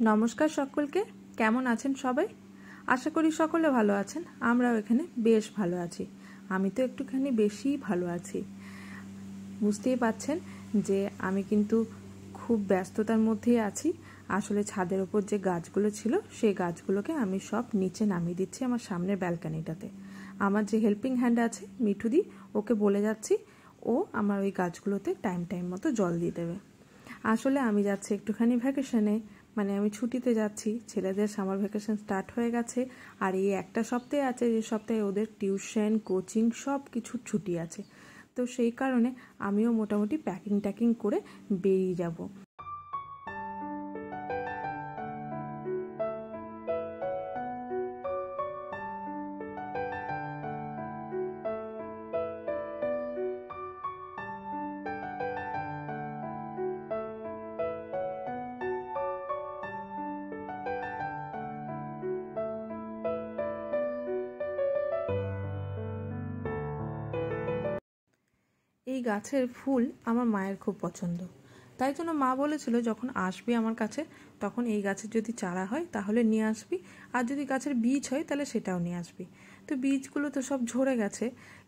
নমস্কার সকলকে, কেমন আছেন সবাই? আশা করি সকলে ভালো আছেন। আমরাও এখানে বেশ ভালো আছি। আমি তো একটুখানি বেশিই ভালো আছি। বুঝতেই পাচ্ছেন যে আমি কিন্তু খুব ব্যস্ততার মধ্যেই আছি। আসলে ছাদের ওপর যে গাছগুলো ছিল সেই গাছগুলোকে আমি সব নিচে নামিয়ে দিচ্ছি আমার সামনের ব্যালকনিটাতে। আমার যে হেল্পিং হ্যান্ড আছে মিঠুদি, ওকে বলে যাচ্ছি ও আমার ওই গাছগুলোতে টাইম মতো জল দিয়ে দেবে। আসলে আমি যাচ্ছি একটুখানি ভ্যাকেশনে, মানে আমি ছুটিতে যাচ্ছি। ছেলেদের সামার ভ্যাকেশন স্টার্ট হয়ে গেছে আর এই একটা সপ্তাহে আছে যে সপ্তাহে ওদের টিউশন কোচিং সব কিছুর ছুটি আছে। তো সেই কারণে আমিও মোটামুটি প্যাকিং করে বেরিয়ে যাব। এই গাছের ফুল আমার মায়ের খুব পছন্দ, তাই জন্য মা বলেছিল যখন আসবি আমার কাছে তখন এই গাছের যদি চারা হয় তাহলে নিয়ে আসবি, আর যদি গাছের বীজ হয় তাহলে সেটাও নিয়ে আসবি। তো বীজগুলো তো সব ঝরে গেছে,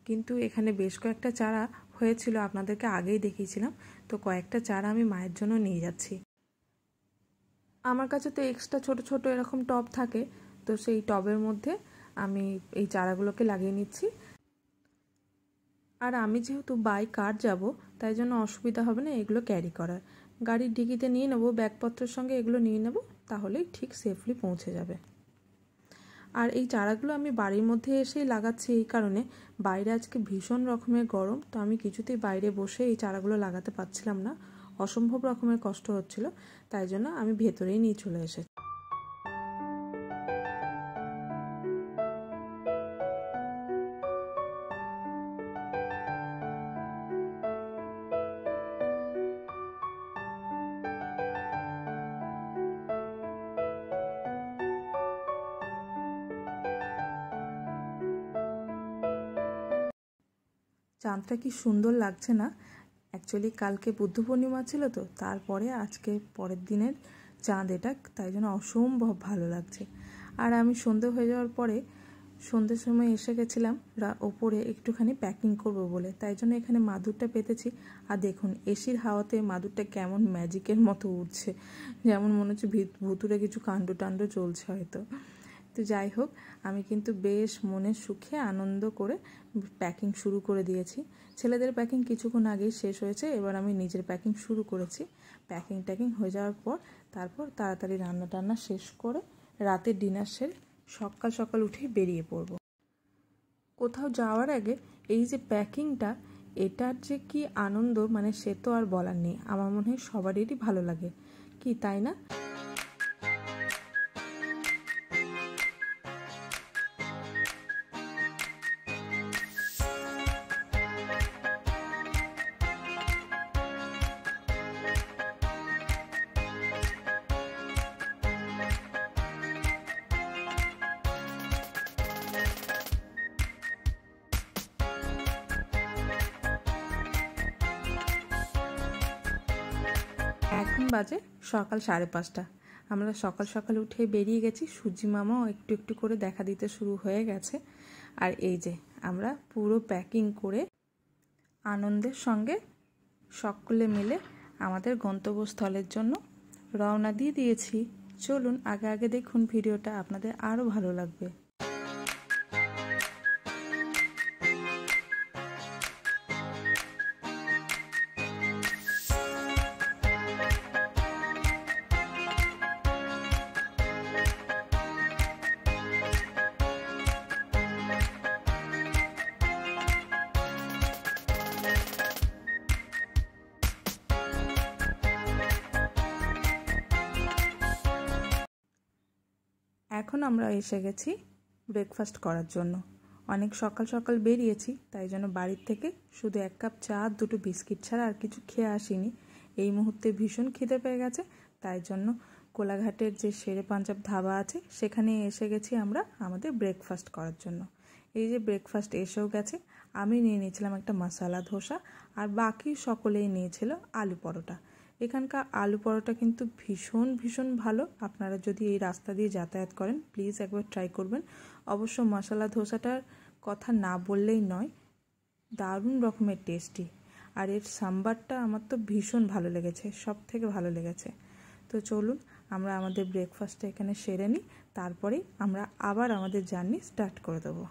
কিন্তু এখানে বেশ কয়েকটা চারা হয়েছিল, আপনাদেরকে আগেই দেখিয়েছিলাম। তো কয়েকটা চারা আমি মায়ের জন্য নিয়ে যাচ্ছি। আমার কাছে তো এক্সট্রা ছোট ছোট এরকম টব থাকে, তো সেই টবের মধ্যে আমি এই চারাগুলোকে লাগিয়ে নিচ্ছি। আর আমি যেহেতু বাই কার যাব তাই জন্য অসুবিধা হবে না এগুলো ক্যারি করার। গাড়ির ডিকিতে নিয়ে নেবো, ব্যাগপত্রের সঙ্গে এগুলো নিয়ে নেব, তাহলেই ঠিক সেফলি পৌঁছে যাবে। আর এই চারাগুলো আমি বাড়ির মধ্যে এসেই লাগাচ্ছি এই কারণে, বাইরে আজকে ভীষণ রকমের গরম, তো আমি কিছুতেই বাইরে বসে এই চারাগুলো লাগাতে পারছিলাম না, অসম্ভব রকমের কষ্ট হচ্ছিল, তাই জন্য আমি ভেতরেই নিয়ে চলে এসেছি। চাঁদটা কি সুন্দর লাগছে না? অ্যাকচুয়ালি কালকে বুদ্ধ পূর্ণিমা ছিল, তো তারপরে আজকে পরের দিনের চাঁদ এটা, তাই জন্য অসম্ভব ভালো লাগছে। আর আমি সন্ধে হয়ে যাওয়ার পরে সন্ধ্যের সময় এসে গেছিলাম ওপরে একটুখানি প্যাকিং করব বলে, তাই জন্য এখানে মাদুরটা পেতেছি। আর দেখুন এসির হাওয়াতে মাদুরটা কেমন ম্যাজিকের মতো উঠছে, যেমন মনে হচ্ছে ভুতুরে কিছু কাণ্ড চলছে হয়তো। তো যাই হোক, আমি কিন্তু বেশ মনের সুখে আনন্দ করে প্যাকিং শুরু করে দিয়েছি। ছেলেদের প্যাকিং কিছুক্ষণ আগেই শেষ হয়েছে, এবার আমি নিজের প্যাকিং শুরু করেছি। প্যাকিং হয়ে যাওয়ার পর তারপর তাড়াতাড়ি রান্না শেষ করে রাতের ডিনার সেরে সকাল উঠেই বেরিয়ে পড়ব। কোথাও যাওয়ার আগে এই যে প্যাকিংটা, এটার যে কি আনন্দ, মানে সে তো আর বলার নেই। আমার মনে হয় সবারই ভালো লাগে, কি তাই না? এখন বাজে সকাল 5:30। আমরা সকাল উঠে বেরিয়ে গেছি। সূর্যি মামাও একটু করে দেখা দিতে শুরু হয়ে গেছে। আর এই যে আমরা পুরো প্যাকিং করে আনন্দের সঙ্গে সকলে মিলে আমাদের গন্তব্যস্থলের জন্য রওনা দিয়ে দিয়েছি। চলুন আগে দেখুন ভিডিওটা, আপনাদের আরও ভালো লাগবে। এখন আমরা এসে গেছি ব্রেকফাস্ট করার জন্য। অনেক সকাল বেরিয়েছি, তাই জন্য বাড়ির থেকে শুধু 1 কাপ চা 2 বিস্কিট ছাড়া আর কিছু খেয়ে আসিনি। এই মুহূর্তে ভীষণ খিদে পেয়ে গেছে, তাই জন্য কোলাঘাটের যে শেরে পাঞ্জাব ধাবা আছে সেখানে এসে গেছি আমরা আমাদের ব্রেকফাস্ট করার জন্য। এই যে ব্রেকফাস্ট এসেও গেছে। আমি নিয়ে নিয়েছিলাম একটা মশলা ধোসা, আর বাকি সকলেই নিয়েছিল আলু পরোটা। এখানকার আলু পরোটা কিন্তু ভীষণ ভীষণ ভালো। আপনারা যদি এই রাস্তা দিয়ে যাতায়াত করেন প্লিজ একবার ট্রাই করবেন। অবশ্য মশলা ধোসাটার কথা না বললেই নয়, দারুণ রকমের টেস্টি। আর এর সাম্বারটা আমার তো ভীষণ ভালো লেগেছে, সব থেকে ভালো লেগেছে। তো চলুন আমরা আমাদের ব্রেকফাস্টটা এখানে সেরে নিই, তারপরেই আমরা আবার আমাদের জার্নি স্টার্ট করে দেবো।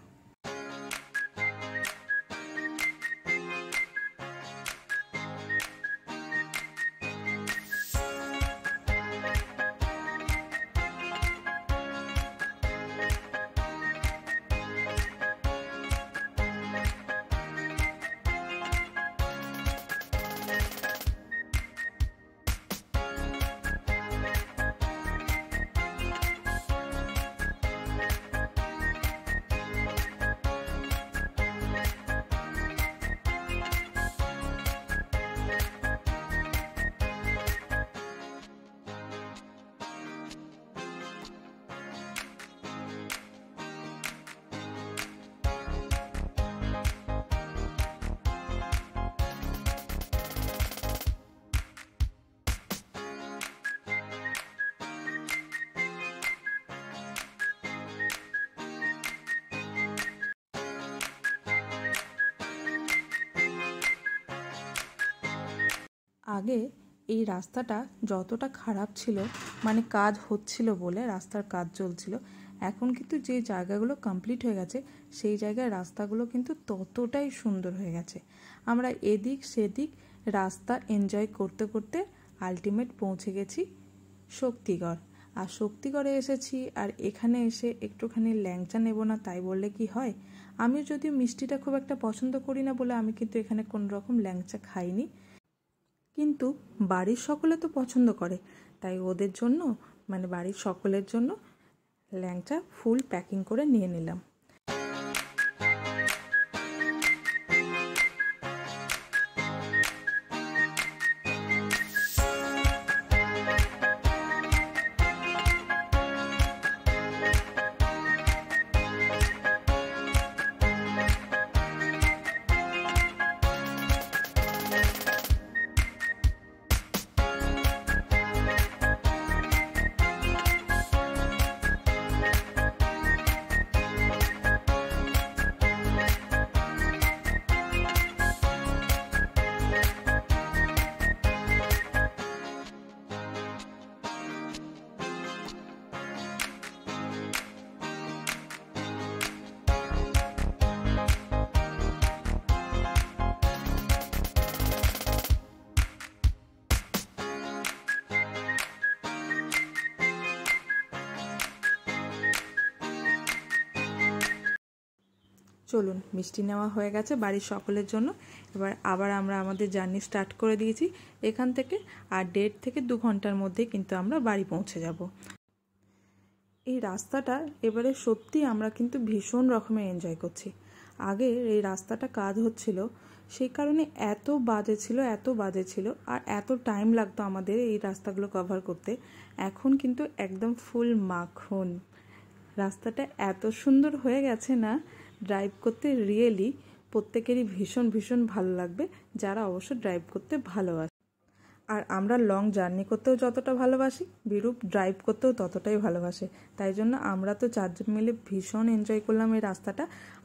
আগে এই রাস্তাটা যতটা খারাপ ছিল, মানে কাজ হচ্ছিল বলে রাস্তার কাজ চলছিল, এখন কিন্তু যে জায়গাগুলো কমপ্লিট হয়ে গেছে সেই জায়গায় রাস্তাগুলো কিন্তু ততটাই সুন্দর হয়ে গেছে। আমরা এদিক সেদিক রাস্তা এনজয় করতে করতে আলটিমেট পৌঁছে গেছি শক্তিগড়। আর শক্তিগড়ে এসেছি, আর এখানে এসে একটুখানি ল্যাংচা নেব না তাই বললে কি হয়? আমি যদিও মিষ্টিটা খুব একটা পছন্দ করি না বলে আমি কিন্তু এখানে কোনো রকম ল্যাংচা খাইনি, কিন্তু বাড়ির সকলে তো পছন্দ করে, তাই ওদের জন্য মানে বাড়ির সকলের জন্য ল্যাংচা ফুল প্যাকিং করে নিয়ে নিলাম। চলুন, মিষ্টি নেওয়া হয়ে গেছে বাড়ির সকলের জন্য। এবার আবার আমরা আমাদের জার্নি স্টার্ট করে দিয়েছি এখান থেকে, আর 1.5 থেকে 2 ঘন্টার মধ্যে কিন্তু আমরা বাড়ি পৌঁছে যাব। এই রাস্তাটা এবারে সত্যি আমরা কিন্তু ভীষণ রকমের এনজয় করছি। আগে এই রাস্তাটা কাজ হচ্ছিল, সেই কারণে এত বাজে ছিল আর এত টাইম লাগতো আমাদের এই রাস্তাগুলো কভার করতে। এখন কিন্তু একদম ফুল মাখন, রাস্তাটা এত সুন্দর হয়ে গেছে না, ড্রাইভ করতে রিয়েলি প্রত্যেকেরই ভীষণ ভীষণ ভালো লাগবে, যারা অবশ্য ড্রাইভ করতে ভালোবাসে। আর আমরা লং জার্নি করতেও যতটা ভালোবাসি, বিরূপ ড্রাইভ করতেও ততটাই ভালোবাসে। তাই জন্য আমরা তো 4 জন মিলে ভীষণ এনজয় করলাম এই রাস্তাটা।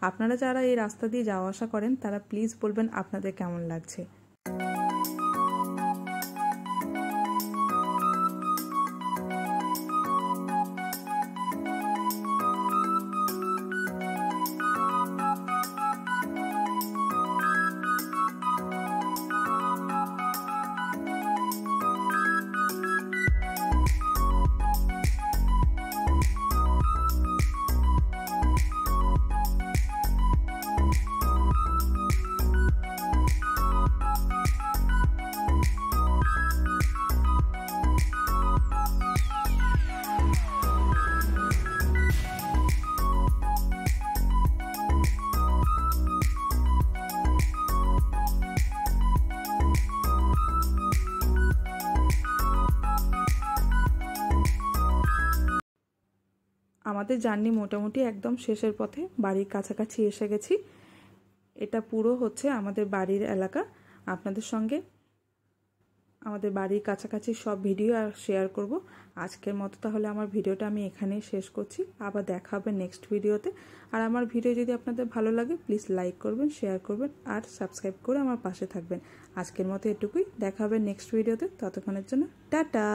আপনারা যারা এই রাস্তা দিয়ে যাওয়া আসা করেন তারা প্লিজ বলবেন আপনাদের কেমন লাগছে। আমাদের জার্নি মোটামুটি একদম শেষের পথে, বাড়ির কাছাকাছি এসে গেছি। এটা পুরো হচ্ছে আমাদের বাড়ির এলাকা। আপনাদের সঙ্গে আমাদের বাড়ির কাছাকাছি সব ভিডিও আর শেয়ার করব। আজকের মতো তাহলে আমার ভিডিওটা আমি এখানেই শেষ করছি। আবার দেখা হবে নেক্সট ভিডিওতে। আর আমার ভিডিও যদি আপনাদের ভালো লাগে প্লিজ লাইক করবেন, শেয়ার করবেন আর সাবস্ক্রাইব করে আমার পাশে থাকবেন। আজকের মতো এটুকুই, দেখা হবে নেক্সট ভিডিওতে। ততক্ষণের জন্য টাটা।